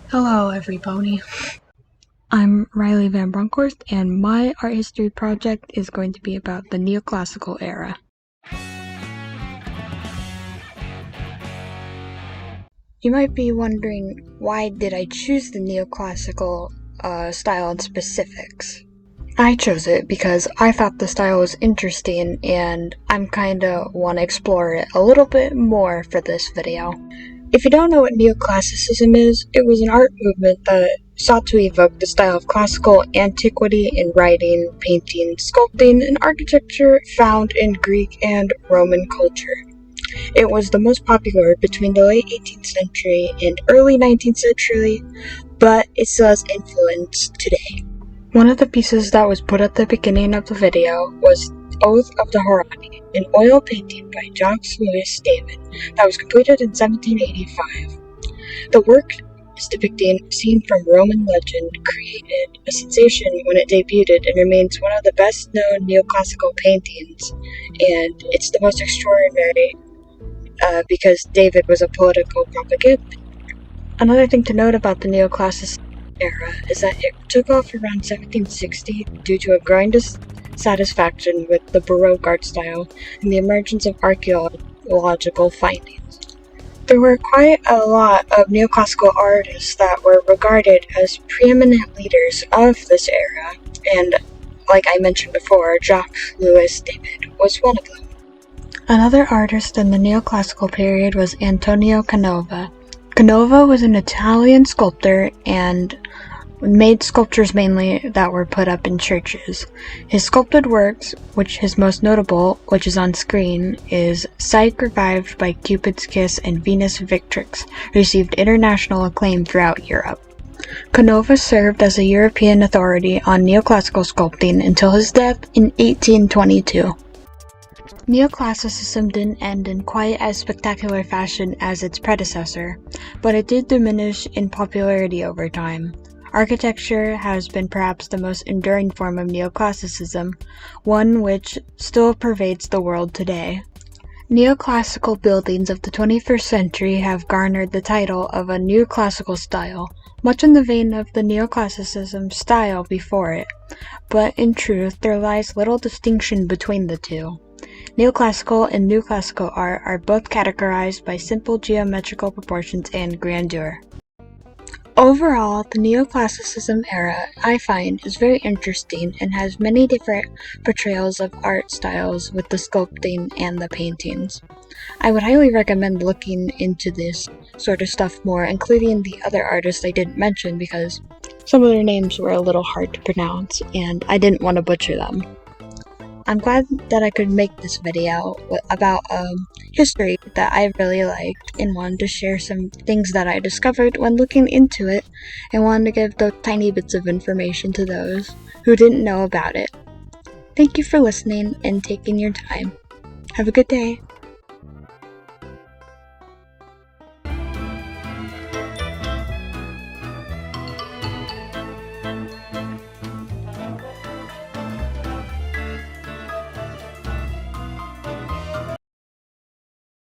Hello, everybody. I'm Riley Van Bronckhorst, and my art history project is going to be about the Neoclassical era. You might be wondering, why did I choose the Neoclassical style and specifics? I chose it because I thought the style was interesting, and I'm kinda want to explore it a little bit more for this video. If you don't know what Neoclassicism is, it was an art movement that sought to evoke the style of classical antiquity in writing, painting, sculpting, and architecture found in Greek and Roman culture. It was the most popular between the late 18th century and early 19th century, but it still has influence today. One of the pieces that was put at the beginning of the video was Oath of the Hierarchy, an oil painting by Jacques Louis David that was completed in 1785. The work is depicting a scene from Roman legend, created a sensation when it debuted, and remains one of the best known neoclassical paintings, and it's the most extraordinary because David was a political propaganda. Another thing to note about the neoclassicism era is that it took off around 1760 due to a growing dissatisfaction with the Baroque art style and the emergence of archaeological findings. There were quite a lot of neoclassical artists that were regarded as preeminent leaders of this era, and like I mentioned before, Jacques Louis David was one of them. Another artist in the neoclassical period was Antonio Canova. Canova was an Italian sculptor and made sculptures mainly that were put up in churches. His sculpted works, which his most notable, which is on screen, is Psyche Revived by Cupid's Kiss and Venus Victrix, received international acclaim throughout Europe. Canova served as a European authority on neoclassical sculpting until his death in 1822. Neoclassicism didn't end in quite as spectacular fashion as its predecessor, but it did diminish in popularity over time. Architecture has been perhaps the most enduring form of neoclassicism, one which still pervades the world today. Neoclassical buildings of the 21st century have garnered the title of a new classical style, much in the vein of the neoclassicism style before it, but in truth there lies little distinction between the two. Neoclassical and New Classical art are both categorized by simple geometrical proportions and grandeur. Overall, the Neoclassicism era, I find, is very interesting and has many different portrayals of art styles with the sculpting and the paintings. I would highly recommend looking into this sort of stuff more, including the other artists I didn't mention because some of their names were a little hard to pronounce and I didn't want to butcher them. I'm glad that I could make this video about history that I really liked and wanted to share some things that I discovered when looking into it and wanted to give those tiny bits of information to those who didn't know about it. Thank you for listening and taking your time. Have a good day.